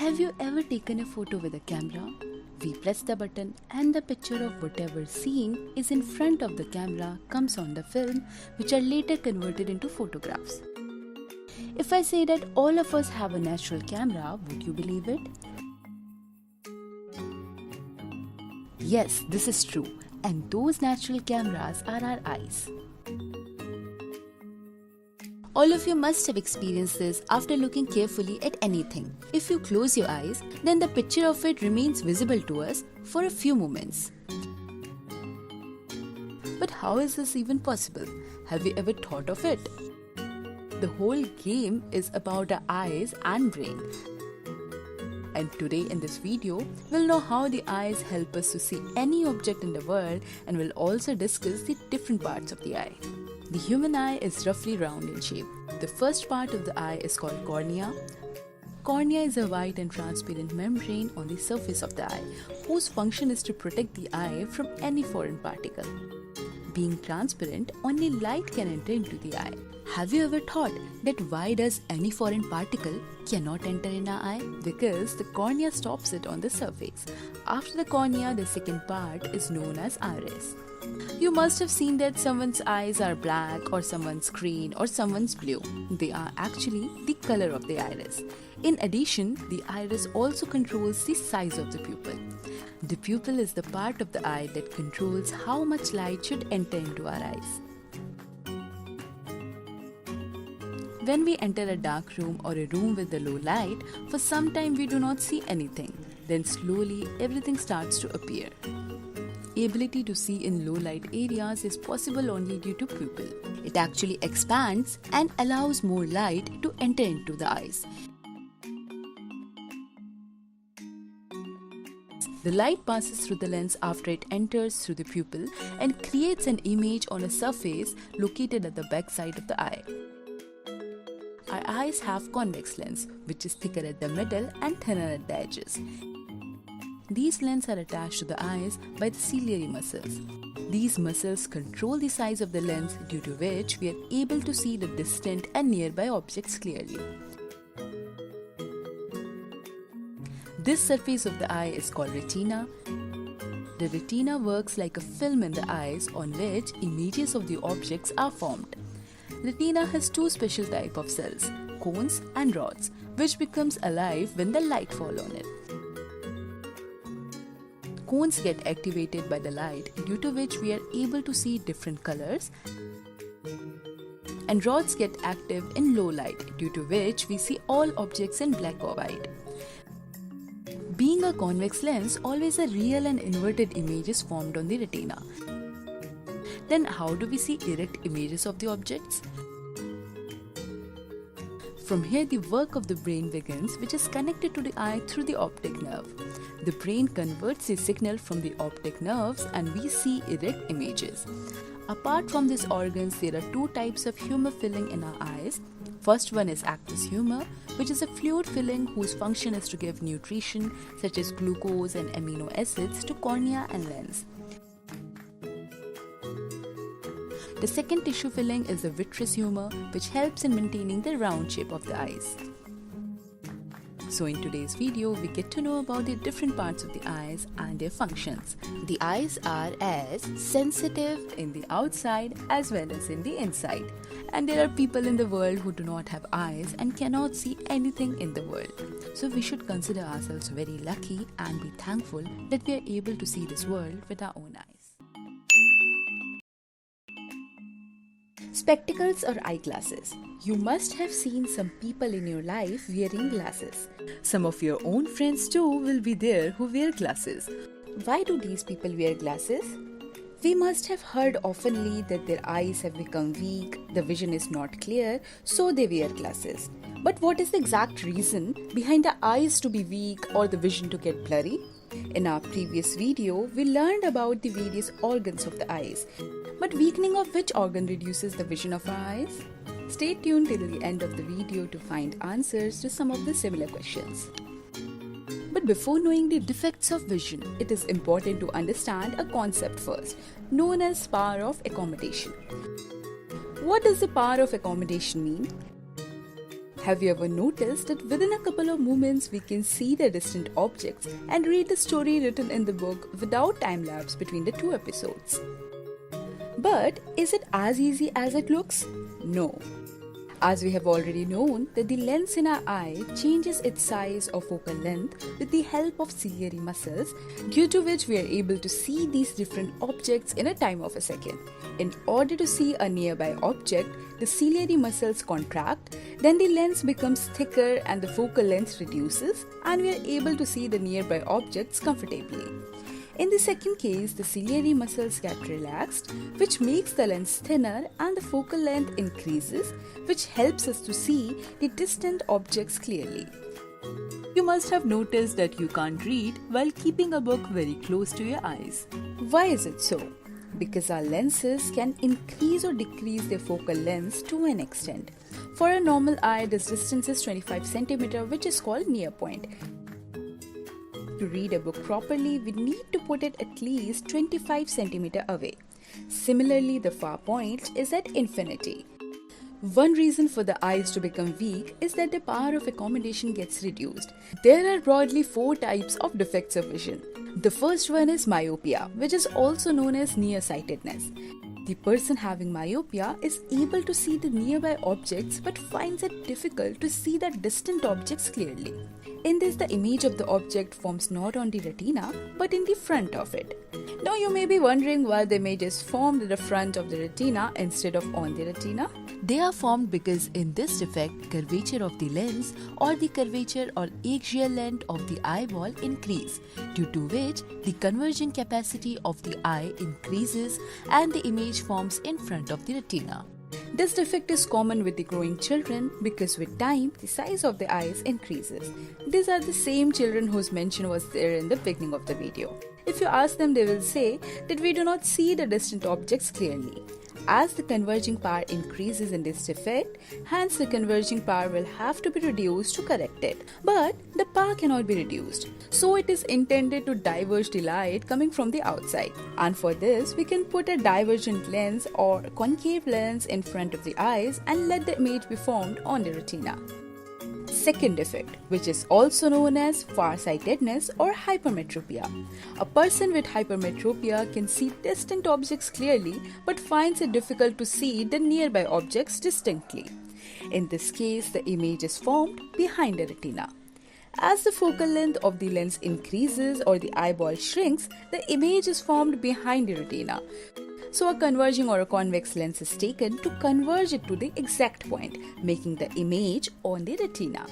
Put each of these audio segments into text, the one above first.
Have you ever taken a photo with a camera? We press the button and the picture of whatever scene is in front of the camera comes on the film, which are later converted into photographs. If I say that all of us have a natural camera, would you believe it? Yes, this is true, and those natural cameras are our eyes. All of you must have experienced this after looking carefully at anything. If you close your eyes, then the picture of it remains visible to us for a few moments. But how is this even possible? Have you ever thought of it? The whole game is about our eyes and brain. And today in this video, we'll know how the eyes help us to see any object in the world, and we'll also discuss the different parts of the eye. The human eye is roughly round in shape. The first part of the eye is called cornea. Cornea is a white and transparent membrane on the surface of the eye, whose function is to protect the eye from any foreign particle. Being transparent, only light can enter into the eye. Have you ever thought that why does any foreign particle cannot enter in our eye? Because the cornea stops it on the surface. After the cornea, the second part is known as iris. You must have seen that someone's eyes are black or someone's green or someone's blue. They are actually the color of the iris. In addition, the iris also controls the size of the pupil. The pupil is the part of the eye that controls how much light should enter into our eyes. When we enter a dark room or a room with a low light, for some time we do not see anything. Then slowly everything starts to appear. Ability to see in low light areas is possible only due to pupil. It actually expands and allows more light to enter into the eyes. The light passes through the lens after it enters through the pupil and creates an image on a surface located at the back side of the eye. Our eyes have convex lens, which is thicker at the middle and thinner at the edges. These lenses are attached to the eyes by the ciliary muscles. These muscles control the size of the lens, due to which we are able to see the distant and nearby objects clearly. This surface of the eye is called retina. The retina works like a film in the eyes on which images of the objects are formed. Retina has two special types of cells, cones and rods, which becomes alive when the light falls on it. Cones get activated by the light, due to which we are able to see different colors, and rods get active in low light, due to which we see all objects in black or white. Being a convex lens, always a real and inverted image is formed on the retina. Then how do we see erect images of the objects? From here the work of the brain begins, which is connected to the eye through the optic nerve. The brain converts the signal from the optic nerves and we see erect images. Apart from these organs, there are two types of humor filling in our eyes. First one is aqueous humor, which is a fluid filling whose function is to give nutrition such as glucose and amino acids to cornea and lens. The second tissue filling is the vitreous humor, which helps in maintaining the round shape of the eyes. So in today's video, we get to know about the different parts of the eyes and their functions. The eyes are as sensitive in the outside as well as in the inside. And there are people in the world who do not have eyes and cannot see anything in the world. So we should consider ourselves very lucky and be thankful that we are able to see this world with our own eyes. Spectacles or eyeglasses. You must have seen some people in your life wearing glasses. Some of your own friends too will be there who wear glasses. Why do these people wear glasses? We must have heard oftenly that their eyes have become weak, the vision is not clear, so they wear glasses. But what is the exact reason behind the eyes to be weak or the vision to get blurry? In our previous video, we learned about the various organs of the eyes. But weakening of which organ reduces the vision of our eyes? Stay tuned till the end of the video to find answers to some of the similar questions. But before knowing the defects of vision, it is important to understand a concept first, known as power of accommodation. What does the power of accommodation mean? Have you ever noticed that within a couple of moments we can see the distant objects and read the story written in the book without time lapse between the two episodes? But is it as easy as it looks? No. As we have already known that the lens in our eye changes its size or focal length with the help of ciliary muscles, due to which we are able to see these different objects in a time of a second. In order to see a nearby object, the ciliary muscles contract, then the lens becomes thicker and the focal length reduces, and we are able to see the nearby objects comfortably. In the second case, the ciliary muscles get relaxed, which makes the lens thinner and the focal length increases, which helps us to see the distant objects clearly. You must have noticed that you can't read while keeping a book very close to your eyes. Why is it so? Because our lenses can increase or decrease their focal length to an extent. For a normal eye, this distance is 25 cm, which is called near point. To read a book properly, we need to put it at least 25 cm away. Similarly, the far point is at infinity. One reason for the eyes to become weak is that the power of accommodation gets reduced. There are broadly 4 types of defects of vision. The first one is myopia, which is also known as nearsightedness. The person having myopia is able to see the nearby objects but finds it difficult to see the distant objects clearly. In this, the image of the object forms not on the retina but in the front of it. Now you may be wondering why the image is formed at the front of the retina instead of on the retina. They are formed because in this defect, curvature of the lens or the curvature or axial length of the eyeball increase, due to which the converging capacity of the eye increases and the image forms in front of the retina. This defect is common with the growing children because with time, the size of the eyes increases. These are the same children whose mention was there in the beginning of the video. If you ask them, they will say that we do not see the distant objects clearly. As the converging power increases in this defect, hence the converging power will have to be reduced to correct it. But the power cannot be reduced, so it is intended to diverge the light coming from the outside. And for this, we can put a divergent lens or concave lens in front of the eyes and let the image be formed on the retina. Second defect, which is also known as farsightedness or hypermetropia. A person with hypermetropia can see distant objects clearly but finds it difficult to see the nearby objects distinctly. In this case, the image is formed behind the retina. As the focal length of the lens increases or the eyeball shrinks, the image is formed behind the retina. So a converging or a convex lens is taken to converge it to the exact point, making the image on the retina.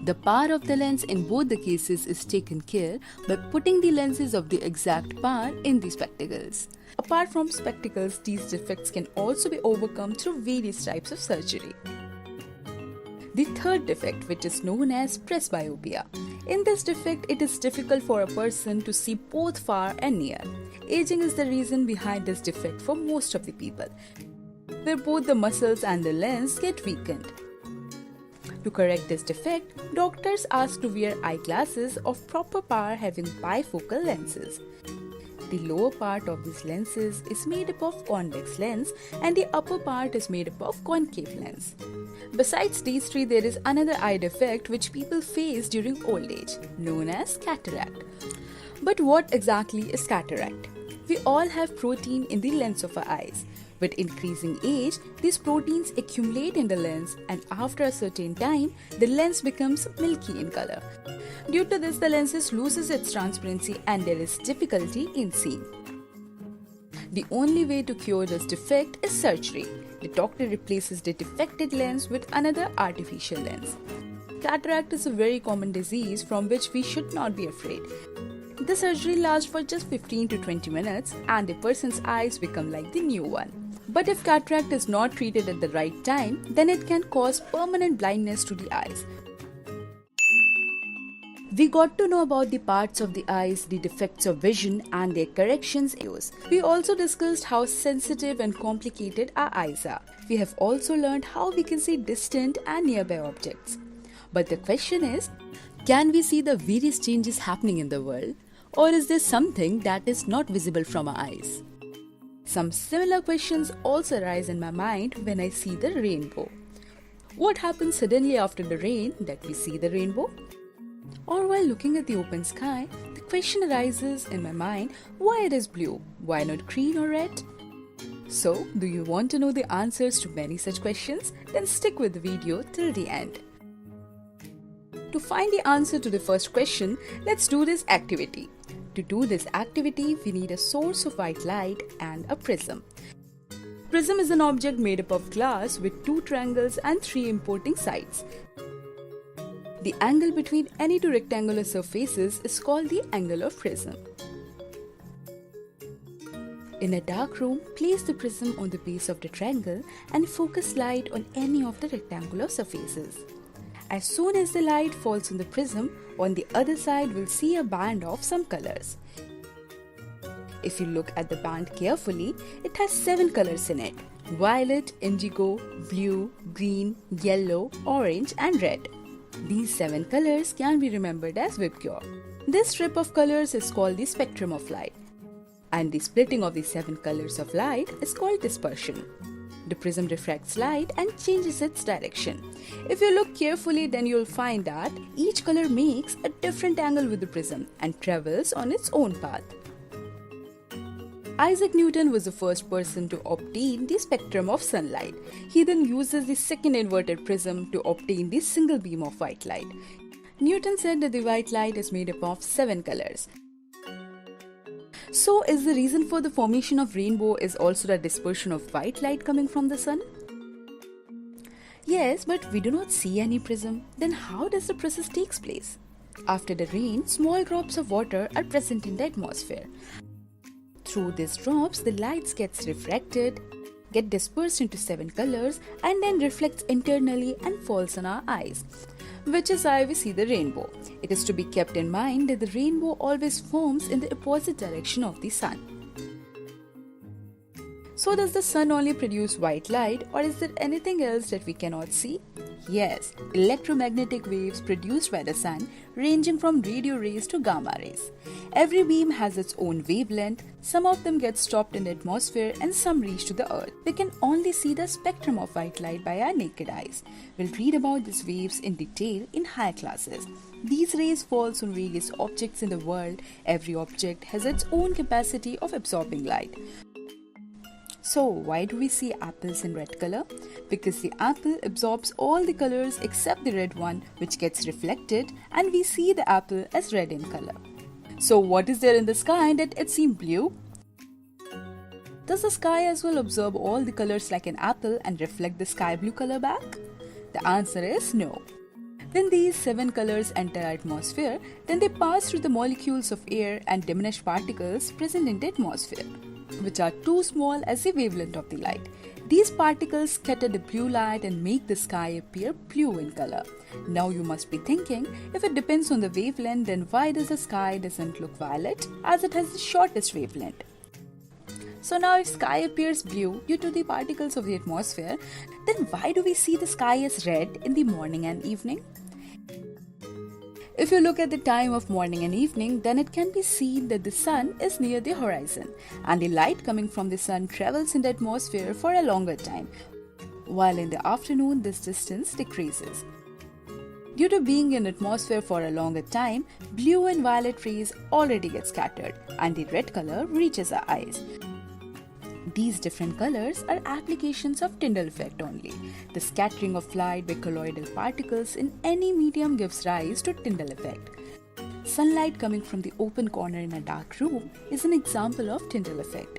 The power of the lens in both the cases is taken care by putting the lenses of the exact power in the spectacles. Apart from spectacles, these defects can also be overcome through various types of surgery. The third defect, which is known as presbyopia. In this defect, it is difficult for a person to see both far and near. Aging is the reason behind this defect for most of the people, where both the muscles and the lens get weakened. To correct this defect, doctors ask to wear eyeglasses of proper power having bifocal lenses. The lower part of these lenses is made up of convex lens and the upper part is made up of concave lens. Besides these three, there is another eye defect which people face during old age, known as cataract. But what exactly is cataract? We all have protein in the lens of our eyes. With increasing age, these proteins accumulate in the lens and after a certain time, the lens becomes milky in color. Due to this, the lens loses its transparency and there is difficulty in seeing. The only way to cure this defect is surgery. The doctor replaces the defected lens with another artificial lens. Cataract is a very common disease from which we should not be afraid. The surgery lasts for just 15 to 20 minutes and the person's eyes become like the new one. But if cataract is not treated at the right time, then it can cause permanent blindness to the eyes. We got to know about the parts of the eyes, the defects of vision and their corrections. We also discussed how sensitive and complicated our eyes are. We have also learned how we can see distant and nearby objects. But the question is, can we see the various changes happening in the world? Or is there something that is not visible from our eyes? Some similar questions also arise in my mind when I see the rainbow. What happens suddenly after the rain that we see the rainbow? Or while looking at the open sky, the question arises in my mind why it is blue, why not green or red? So, do you want to know the answers to many such questions? Then stick with the video till the end. To find the answer to the first question, let's do this activity. To do this activity, we need a source of white light and a prism. Prism is an object made up of glass with two triangles and three opposing sides. The angle between any two rectangular surfaces is called the angle of prism. In a dark room, place the prism on the base of the triangle and focus light on any of the rectangular surfaces. As soon as the light falls on the prism, on the other side we'll see a band of some colors. If you look at the band carefully, it has 7 colors in it: violet, indigo, blue, green, yellow, orange and red. These 7 colors can be remembered as Vibgyor. This strip of colors is called the spectrum of light, and the splitting of the 7 colors of light is called dispersion. The prism refracts light and changes its direction. If you look carefully, then you'll find that each color makes a different angle with the prism and travels on its own path. Isaac Newton was the first person to obtain the spectrum of sunlight. He then uses the second inverted prism to obtain the single beam of white light. Newton said that the white light is made up of 7 colors. So, is the reason for the formation of rainbow is also the dispersion of white light coming from the sun? Yes, but we do not see any prism. Then how does the process takes place? After the rain, small drops of water are present in the atmosphere. Through these drops, the light gets refracted, get dispersed into 7 colors and then reflects internally and falls on our eyes, which is why we see the rainbow. It is to be kept in mind that the rainbow always forms in the opposite direction of the sun. So does the sun only produce white light, or is there anything else that we cannot see? Yes, electromagnetic waves produced by the sun ranging from radio rays to gamma rays. Every beam has its own wavelength. Some of them get stopped in the atmosphere and some reach to the earth. We can only see the spectrum of white light by our naked eyes. We'll read about these waves in detail in higher classes. These rays fall on various objects in the world. Every object has its own capacity of absorbing light. So, why do we see apples in red color? Because the apple absorbs all the colors except the red one, which gets reflected, and we see the apple as red in color. So, what is there in the sky that it seems blue? Does the sky as well absorb all the colors like an apple and reflect the sky blue color back? The answer is no. When these 7 colors enter our atmosphere, then they pass through the molecules of air and diminished particles present in the atmosphere, which are too small as the wavelength of the light. These particles scatter the blue light and make the sky appear blue in color. Now you must be thinking, if it depends on the wavelength, then why does the sky doesn't look violet, as it has the shortest wavelength? So now if sky appears blue due to the particles of the atmosphere, then why do we see the sky as red in the morning and evening? If you look at the time of morning and evening, then it can be seen that the sun is near the horizon and the light coming from the sun travels in the atmosphere for a longer time, while in the afternoon this distance decreases. Due to being in atmosphere for a longer time, blue and violet rays already get scattered and the red color reaches our eyes. These different colors are applications of Tyndall effect only. The scattering of light by colloidal particles in any medium gives rise to Tyndall effect. Sunlight coming from the open corner in a dark room is an example of Tyndall effect.